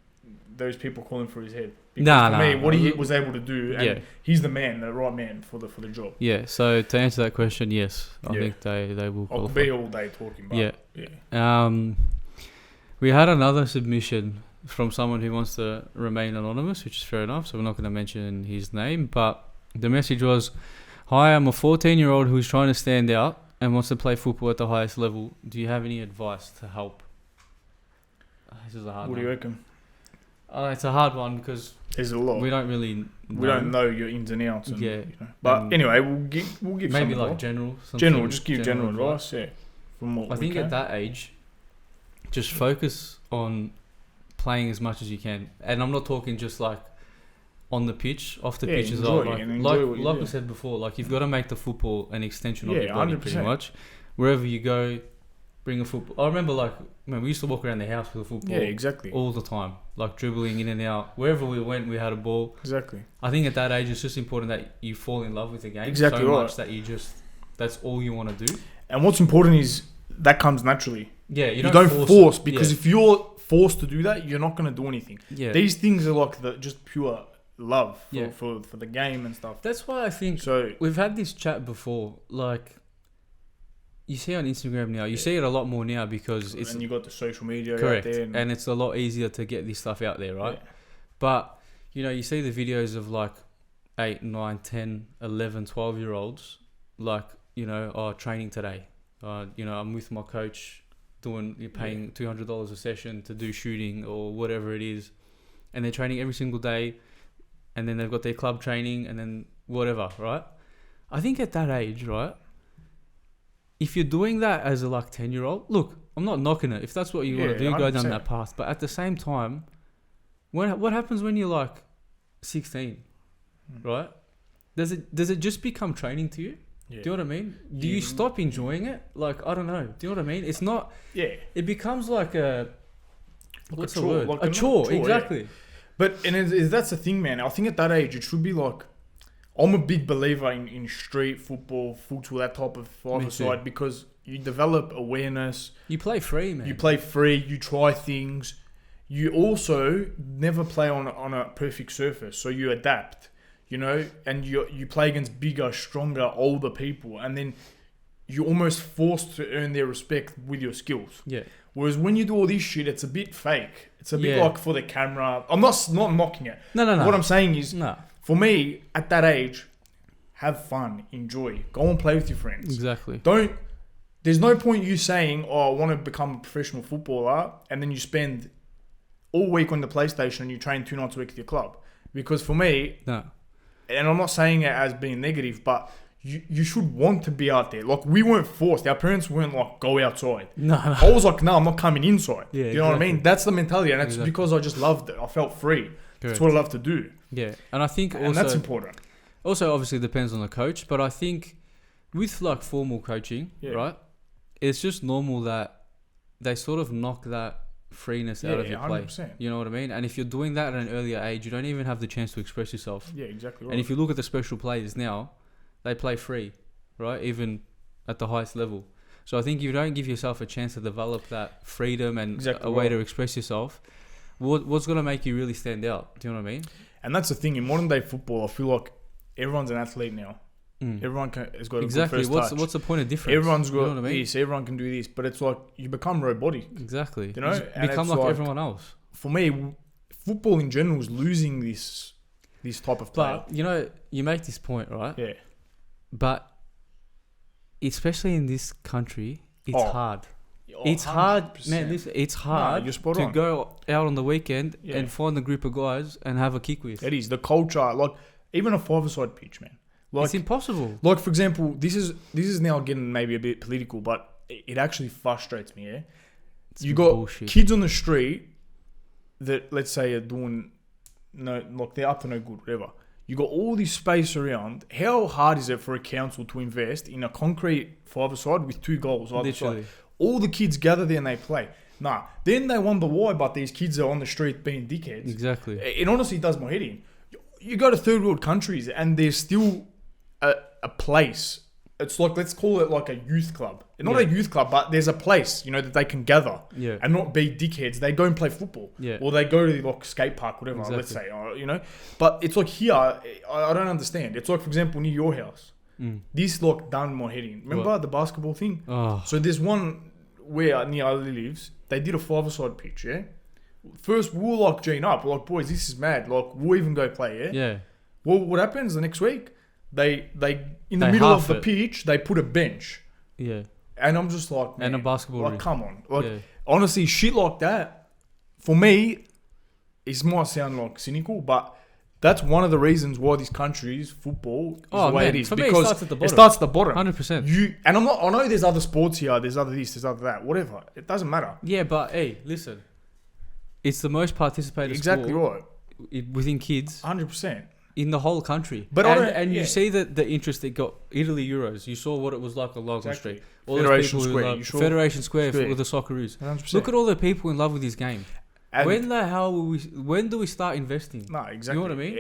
those people calling for his head. What he was able to do, and he's the right man for the job. Yeah. So to answer that question, yes, I think they will qualify. I'll be all day talking about. Yeah. We had another submission from someone who wants to remain anonymous, which is fair enough. So we're not going to mention his name, but the message was, "Hi, I'm a 14-year-old who's trying to stand out and wants to play football at the highest level. Do you have any advice to help?" This is a hard one. What do you reckon? It's a hard one because there's a lot. We don't really know. We don't know your ins and outs. But anyway, we'll give maybe some like general. Just give general advice. Yeah. From what I think at that age, just focus on playing as much as you can, and I'm not talking just like on the pitch, off the pitch as well. Like we said before, like you've got to make the football an extension of your body, 100%. Pretty much. Wherever you go, bring a football. I remember we used to walk around the house with a football. Yeah, exactly. All the time, like dribbling in and out. Wherever we went, we had a ball. Exactly. I think at that age, it's just important that you fall in love with the game so much that that's all you want to do. And what's important is that comes naturally. Yeah, you don't force because if you're forced to do that, you're not going to do anything. Yeah. These things are like just pure love for the game and stuff. That's why I think we've had this chat before. Like, you see on Instagram now, you see it a lot more now because it's... And you got the social media correct, out there. And it's a lot easier to get this stuff out there, right? Yeah. But, you see the videos of like 8, 9, 10, 11, 12-year-olds training today. I'm with my coach you're paying $200 a session to do shooting or whatever it is. And they're training every single day. And then they've got their club training and then whatever, right? I think at that age, right? If you're doing that as a 10-year-old, look, I'm not knocking it. If that's what you want to do, 100%. Go down that path. But at the same time, what happens when you're 16, right? Does it just become training to you? Yeah. Do you know what I mean? Do you stop enjoying it? I don't know. Do you know what I mean? It's not... Yeah. It becomes like a... What's the word? Like a chore, exactly. Yeah. But that's the thing, man. I think at that age, it should be I'm a big believer in street football, futsal, that type of five-a-side because you develop awareness. You play free, man. You play free. You try things. You also never play on a perfect surface, so you adapt. And you play against bigger, stronger, older people, and then you're almost forced to earn their respect with your skills. Yeah. Whereas when you do all this shit, it's a bit fake. It's a bit for the camera. I'm not knocking it. No. What I'm saying is, for me, at that age, have fun, enjoy, go and play with your friends. Exactly. There's no point you saying, "Oh, I want to become a professional footballer," and then you spend all week on the PlayStation and you train 2 nights a week at your club. Because for me, and I'm not saying it as being negative, but you should want to be out there. We weren't forced. Our parents weren't go outside. No. I was no, I'm not coming inside. Yeah, you know what I mean? That's the mentality. And that's because I just loved it. I felt free. Correct. That's what I love to do. Yeah. And I think also... And that's important. Also, obviously, depends on the coach. But I think with like formal coaching, right? It's just normal that they sort of knock that freeness out of your 100%. play. You know what I mean? And if you're doing that at an earlier age, you don't even have the chance to express yourself. Yeah, exactly right. And if you look at the special players now, they play free, right? Even at the highest level. So I think if you don't give yourself a chance to develop that freedom and a way to express yourself, what's going to make you really stand out? Do you know what I mean? And that's the thing. In modern day football, I feel like everyone's an athlete now. Everyone has got a good first touch. What's the point of difference? Everyone's got you know what I mean? this. Everyone can do this. But it's like you become robotic. Exactly. You know? You become like everyone else. For me, football in general is losing this type of play. But, you know, you make this point, right? Yeah. But especially in this country, it's hard. It's 100%. hard, man. Listen, it's hard to go out on the weekend and find a group of guys and have a kick with. It is the culture, like even a five-a-side pitch, man. Like, it's impossible. Like for example, this is now getting maybe a bit political, but it actually frustrates me. Yeah, you got bullshit. Kids on the street that let's say are doing like they're up to no good, whatever. You got all this space around. How hard is it for a council to invest in a concrete five-a-side with 2 goals either side? All the kids gather there and they play. Nah, then they wonder why, but these kids are on the street being dickheads. Exactly. It honestly does my head in. You go to third world countries and there's still a place. It's like, let's call it like a youth club. Not a youth club, but there's a place, that they can gather and not be dickheads. They go and play football. Or they go to the like skate park, whatever, let's say, But it's like here, I don't understand. It's like, for example, near your house. This like done my head in. Remember the basketball thing? Oh. So there's one where near Ali lives, they did a five-a-side pitch, yeah? First, we were like G'ing up. We're like, boys, this is mad. Like, we'll even go play, yeah? Yeah. Well, what happens the next week? They in the middle of the pitch, they put a bench. Yeah. And I'm just like, man, and a basketball ring. Come on. Like, honestly, shit like that, for me, it might sound like cynical, but that's one of the reasons why this country's football is the way it is. For because me, it starts at the bottom. It starts at the bottom. 100%. And I know there's other sports here, there's other this, there's other that, whatever. It doesn't matter. Yeah, but hey, listen. It's the most participated sport within kids. 100%. In the whole country. But you see the interest it got. Italy Euros. You saw what it was like on Logan Street. All Federation Square. Federation Square with the Socceroos. 100%. Look at all the people in love with this game. And when do we start investing? No, exactly. You know what I mean?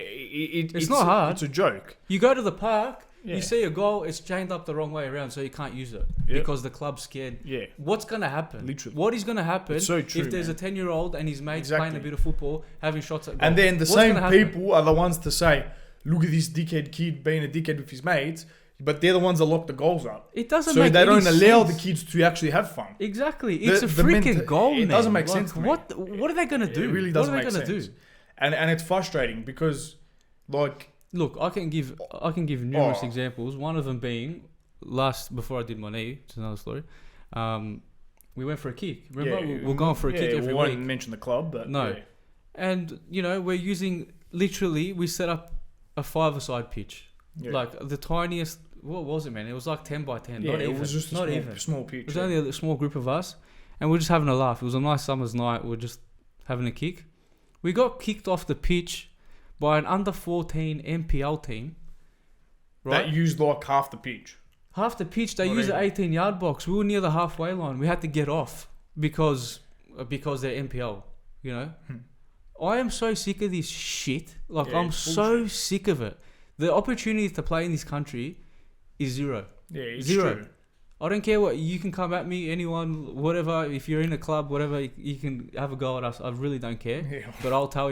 It's not hard. It's a joke. You go to the park, you see a goal, it's chained up the wrong way around, so you can't use it because the club's scared. Yeah. What's going to happen? Literally. What is going to happen it's so true, if there's a 10-year-old and his mates playing a bit of football, having shots at goal? And then the same people are the ones to say, look at this dickhead kid being a dickhead with his mates, but they're the ones that lock the goals up. It doesn't make sense. So they don't allow the sense. kids to actually have fun. Exactly. It's a freaking goal, man. It doesn't make sense to me. What are they going to do? It really doesn't make sense. What are they going to do? And it's frustrating because, like... Look, I can give numerous examples. One of them being, before I did my knee, it's another story, we went for a kick. Remember? We're going for a kick every week. We won't mention the club, but... No. Yeah. And, we're using... Literally, we set up a 5-a-side pitch. Yeah. Like, the tiniest... What was it, man? It was like 10 by 10. Yeah, not it even. Was just a small pitch. It was only a small group of us. And we're just having a laugh. It was a nice summer's night. We're just having a kick. We got kicked off the pitch by an under-14 MPL team. Right? That used like half the pitch. Half the pitch. They used an 18-yard box. We were near the halfway line. We had to get off because they're MPL, I am so sick of this shit. Like, I'm so sick of it. The opportunity to play in this country is zero. Yeah, it's zero. True. I don't care what you can come at me, anyone, whatever. If you're in a club, whatever, you can have a go at us. I really don't care. Yeah. But I'll tell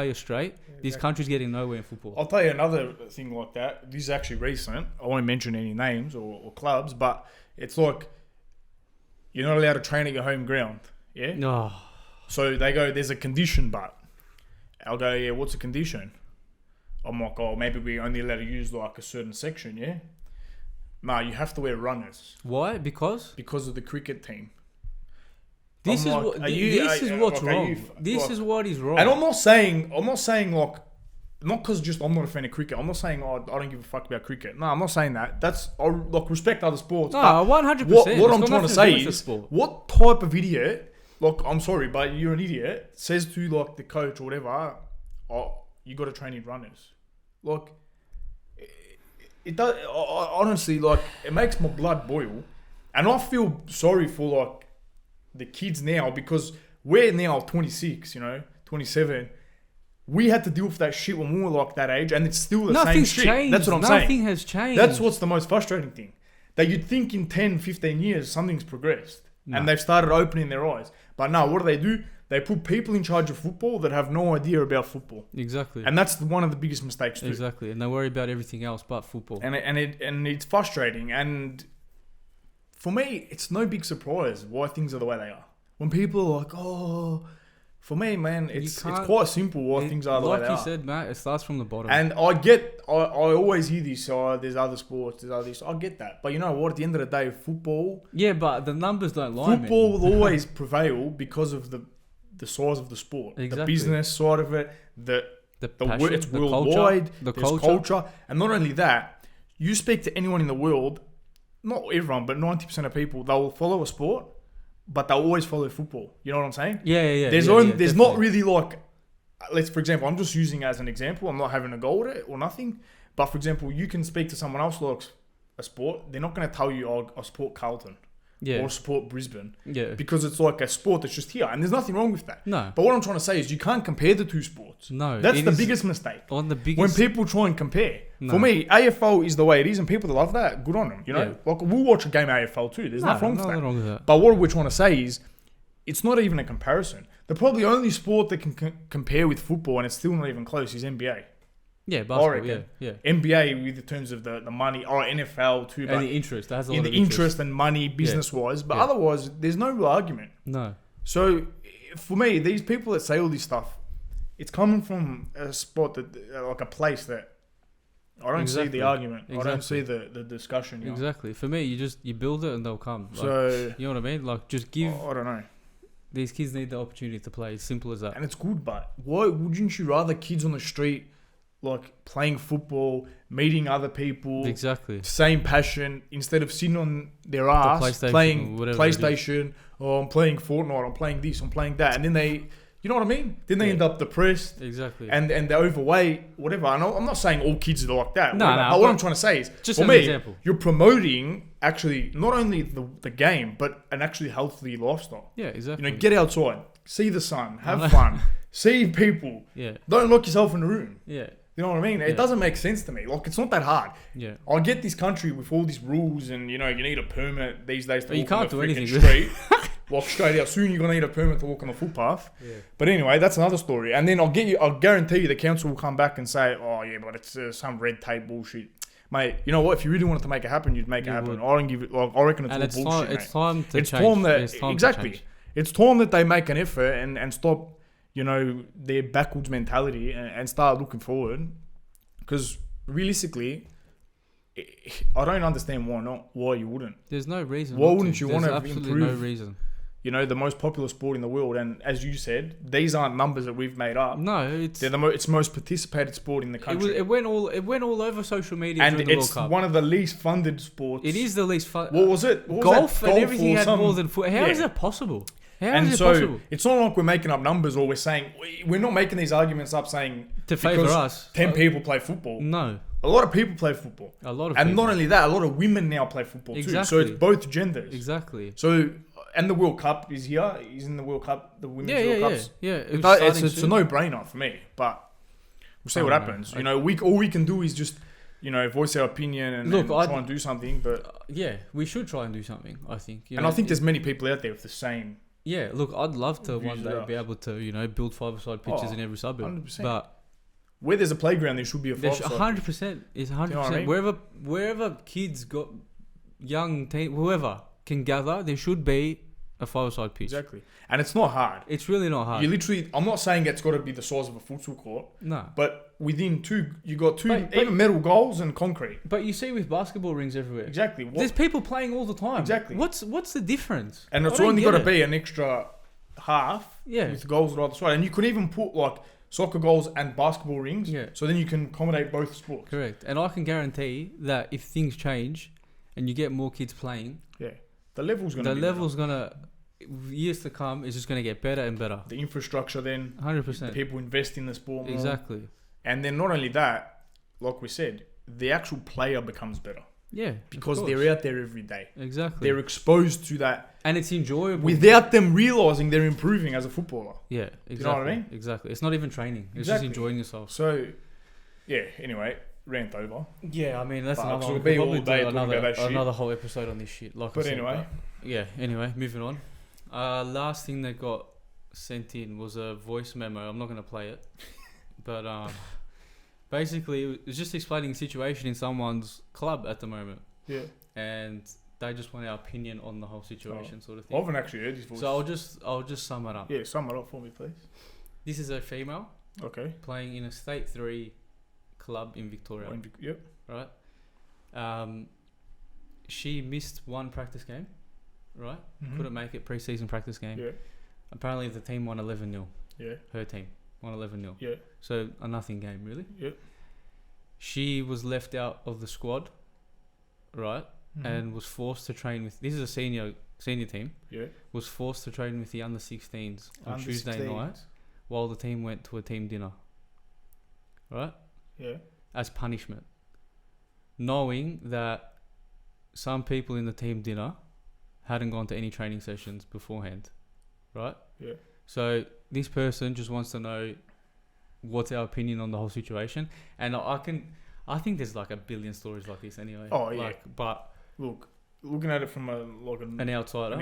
you straight. This country's getting nowhere in football. I'll tell you another thing like that. This is actually recent. I won't mention any names or clubs, but it's like you're not allowed to train at your home ground. Yeah. No. So they go, there's a condition, but I'll go, yeah. What's a condition? I'm like, maybe we only allowed to use like a certain section, yeah? Nah, you have to wear runners. Why? Because of the cricket team. This is what's wrong. This is what is wrong. And I'm not saying like, not because just I'm not a fan of cricket. I'm not saying I don't give a fuck about cricket. No, I'm not saying that. I like respect other sports. No, 100%. What I'm trying to say is, what type of idiot? Like, I'm sorry, but you're an idiot. Says to like the coach or whatever, you got to train in runners. Like, it does. Honestly, like, it makes my blood boil, and I feel sorry for like the kids now because we're now 26, 27. We had to deal with that shit when we were like that age, and it's still the same shit. Changed. That's what I'm saying. Nothing has changed. That's what's the most frustrating thing. That you'd think in 10, 15 years something's progressed, and they've started opening their eyes. But no, what do? They put people in charge of football that have no idea about football. Exactly. And that's one of the biggest mistakes too. Exactly. And they worry about everything else but football. And it's frustrating. And for me, it's no big surprise why things are the way they are. When people are like, oh, for me, man, it's quite simple why things are the way they are. Like you said, Matt, it starts from the bottom. And I always hear this, there's other sports, there's other this. I get that. But you know what? At the end of the day, football... Yeah, but the numbers don't lie, Football will always prevail because of the size of the sport. Exactly. The business side of it, passion, it's worldwide, there's culture. And not only that, you speak to anyone in the world, not everyone, but 90% of people, they will follow a sport, but they'll always follow football. You know what I'm saying? Yeah. There's not really like, for example, I'm just using as an example. I'm not having a go at it or nothing. But for example, you can speak to someone else who likes a sport. They're not going to tell you, I support Carlton. Yeah. Or support Brisbane. Yeah. Because it's like a sport that's just here. And there's nothing wrong with that. No. But what I'm trying to say is you can't compare the two sports. No. That's the biggest mistake. When people try and compare. No. For me, AFL is the way it is, and people that love that, good on them. You know? Yeah. Like, we'll watch a game of AFL too. There's nothing wrong with that. But what we're trying to say is, it's not even a comparison. The probably only sport that can compare with football, and it's still not even close, is NBA. Yeah, basketball, yeah. NBA with the terms of the money, or NFL too. And the interest. That has a lot of interest and money, business-wise. But otherwise, there's no real argument. No. So, for me, these people that say all this stuff, it's coming from a spot, like a place that I don't see the argument. I don't see the discussion. Exactly. For me, you build it and they'll come. Like, so, you know what I mean? Like, just give... I don't know. These kids need the opportunity to play. It's simple as that. And it's good, but why wouldn't you rather kids on the street... like playing football, meeting other people, exactly, same passion, instead of sitting on their ass playing PlayStation, or I'm playing Fortnite, I'm playing this, I'm playing that, and then they, you know what I mean? Then they end up depressed, exactly, and they're overweight, whatever. And I'm not saying all kids are like that. No, but what I'm trying to say is, just for an me, example, you're promoting actually not only the game, but an actually healthy lifestyle. Yeah, exactly. You know, get outside, see the sun, have fun, see people. Yeah. Don't lock yourself in the room. Yeah. You know what I mean? It doesn't make sense to me. Like, it's not that hard. Yeah. I get this country with all these rules and, you need a permit these days to walk on the freaking street. Walk straight out. Soon you're going to need a permit to walk on the footpath. Yeah. But anyway, that's another story. And then I'll guarantee you the council will come back and say, oh, yeah, but it's some red tape bullshit. Mate, you know what? If you really wanted to make it happen, you'd make it happen. I don't give it, I reckon it's all bullshit, It's time to change. Exactly. It's time that they make an effort and stop, their backwards mentality and start looking forward. Because realistically, I don't understand why you wouldn't. There's no reason. Why wouldn't you want to improve? No reason. The most popular sport in the world, and as you said, these aren't numbers that we've made up. No, it's the most participated sport in the country. It went all over social media and during the World Cup. It's one of the least funded sports. It is the least funded. What was it? Golf and everything had more than foot. How is that possible? How is it possible? It's not like we're making up numbers or we're saying... We're not making these arguments up saying... To favour us. 10 people play football. No. A lot of people play football. And not only that, a lot of women now play football too. So it's both genders. Exactly. So... And the World Cup is here. He's in the World Cup. The Women's World Cups. Yeah. It's a no-brainer for me. But we'll see what happens. All we can do is just... voice our opinion and try and do something. But we should try and do something, I think. I think there's many people out there with the same... Yeah, look, I'd love to one day be able to, build five-a-side pitches in every suburb. 100%. But where there's a playground, there should be a five-a-side. 100%. It's 100%. You know what I mean? Wherever kids got young teen, whoever can gather, there should be a five-a-side pitch. Exactly. And it's not hard. It's really not hard. You literally, I'm not saying it's got to be the size of a futsal court. No. But within you got two, even metal goals and concrete. But you see with basketball rings everywhere. Exactly. There's people playing all the time. Exactly. What's the difference? And it's only got to be an extra half with goals on either side. And you could even put like soccer goals and basketball rings. Yeah. So then you can accommodate both sports. Correct. And I can guarantee that if things change and you get more kids playing, the level's going to years to come is just going to get better and better. The infrastructure then 100%. People invest in the sport more. Exactly. And then not only that, like we said, the actual player becomes better. Yeah, because they're out there every day. Exactly. They're exposed to that. And it's enjoyable. Without them realising they're improving as a footballer. Yeah, exactly. You know what I mean? Exactly. It's not even training. It's just enjoying yourself. So, yeah, anyway, rant over. Yeah, I mean, that's another one. We'll be all day another whole episode on this shit. Anyway. Anyway, moving on. Last thing that got sent in was a voice memo. I'm not going to play it. But basically, it was just explaining the situation in someone's club at the moment. Yeah. And they just want our opinion on the whole situation, sort of thing. I haven't actually heard his voice. So I'll just sum it up. Yeah, sum it up for me, please. This is a female. Okay. Playing in a State 3 club in Victoria. Yep. Right. She missed one practice game. Right. Mm-hmm. Couldn't make it pre-season practice game. Yeah. Apparently the team won 11-0. Yeah. Her team won 11-0. Yeah. So a nothing game, really. Yeah. She was left out of the squad. Right. Mm-hmm. And was forced to train with. This is a senior team. Yeah. Was forced to train with the under-16s on Tuesday night, while the team went to a team dinner. Right. Yeah. As punishment, knowing that some people in the team dinner hadn't gone to any training sessions beforehand. Right. Yeah. So this person just wants to know what's our opinion on the whole situation, and I think there's like a billion stories like this anyway. Oh yeah. But look, looking at it from an outsider,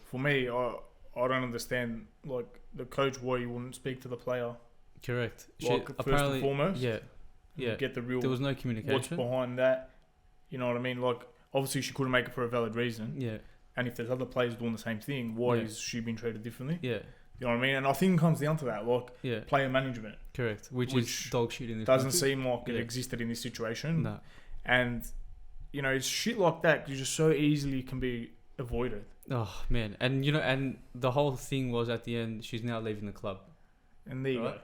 for me, I don't understand like the coach why you wouldn't speak to the player. Correct. Like first and foremost. Yeah. Yeah. Get the real. There was no communication. What's behind that? You know what I mean? Like obviously she couldn't make it for a valid reason. Yeah. And if there's other players doing the same thing, why is she being treated differently? Yeah. You know what I mean? And I think it comes down to that, like player management. Correct. Which is dog shit in this. Doesn't seem like it existed in this situation. No. And it's shit like that you just so easily can be avoided. Oh man, and and the whole thing was at the end she's now leaving the club. And there you go.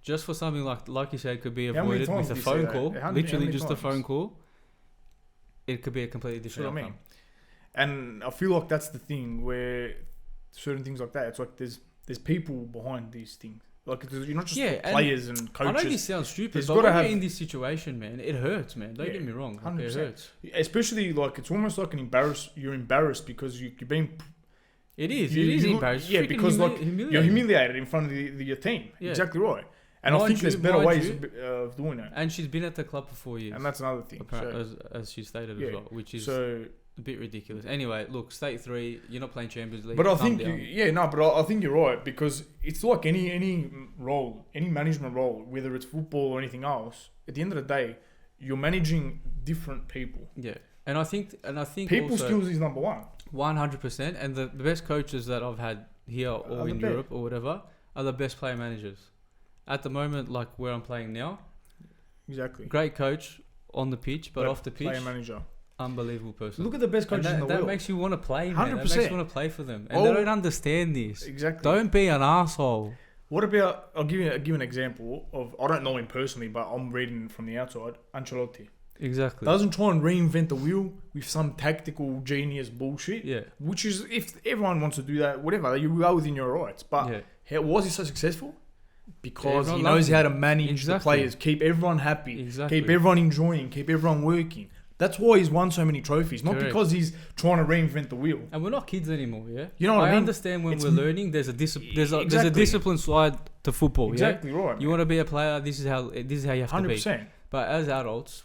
Just for something like you said could be avoided with a phone call. Literally just a phone call. It could be a completely different outcome. I mean. And I feel like that's the thing where certain things like that, it's like there's people behind these things. Like you're not just players and coaches. I know this sounds stupid, but when you're in this situation, man, it hurts, man. Don't get me wrong. Like, it hurts. Especially like it's almost like you're embarrassed because you're being. It is embarrassing. Yeah, because you're humiliated in front of your team. Yeah. Exactly right. And I think there's better ways of doing it. And she's been at the club for 4 years. And that's another thing. As she stated as well, which is a bit ridiculous. Anyway, look, State 3, you're not playing Champions League. But I think, I think you're right because it's like any role, any management role, whether it's football or anything else, at the end of the day, you're managing different people. Yeah. And I think people also, skills is number one. 100%. And the best coaches that I've had here or in Europe or whatever are the best player managers. At the moment, like where I'm playing now. Exactly. Great coach on the pitch, but off the pitch. Player manager. Unbelievable person. Look at the best coaches in the world. That makes you want to play, man. 100%. That makes you want to play for them. And they don't understand this. Exactly. Don't be an asshole. What about, I'll give you an example of, I don't know him personally, but I'm reading from the outside, Ancelotti. Exactly. Doesn't try and reinvent the wheel with some tactical genius bullshit. Yeah. Which is, if everyone wants to do that, whatever, you are within your rights. But how was he so successful? Because he knows how to manage the players, keep everyone happy, keep everyone enjoying, keep everyone working. That's why he's won so many trophies, not because he's trying to reinvent the wheel. And we're not kids anymore, yeah. You know what I mean? I understand when we're learning. There's a discipline side to football. Exactly right. You want to be a player. This is how you have 100%. to be. 100%. But as adults,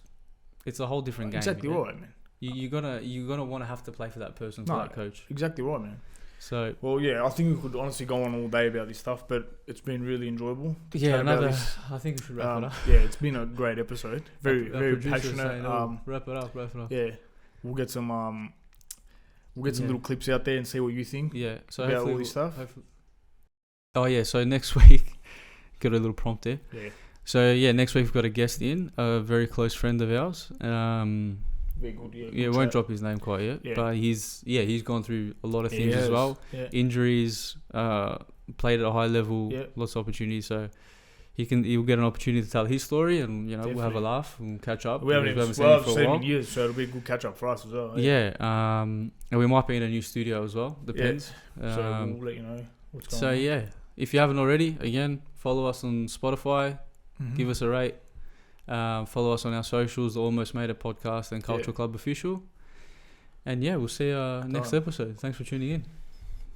it's a whole different game. Exactly right, man. You're gonna want to have to play for that person, for that coach. Exactly right, man. So I think we could honestly go on all day about this stuff, but it's been really enjoyable. I think we should wrap it up. Yeah, it's been a great episode. Very passionate. Wrap it up. Yeah, we'll get some little clips out there and see what you think. Yeah, so about all this stuff. So next week, got a little prompt there. Yeah. So next week we've got a guest in, a very close friend of ours. Very good, won't drop his name quite yet, but he's gone through a lot of things as well. Yeah. Injuries, played at a high level, lots of opportunities. So he'll get an opportunity to tell his story, and we'll have a laugh and catch up. We haven't seen him for a while. In years, so it'll be a good catch up for us as well. And we might be in a new studio as well. Depends. So we'll let you know what's going on. So if you haven't already, again, follow us on Spotify, give us a rate. Follow us on our socials, the Almost Made It podcast and Cultural Club Official. And yeah, we'll see you next episode. Thanks for tuning in.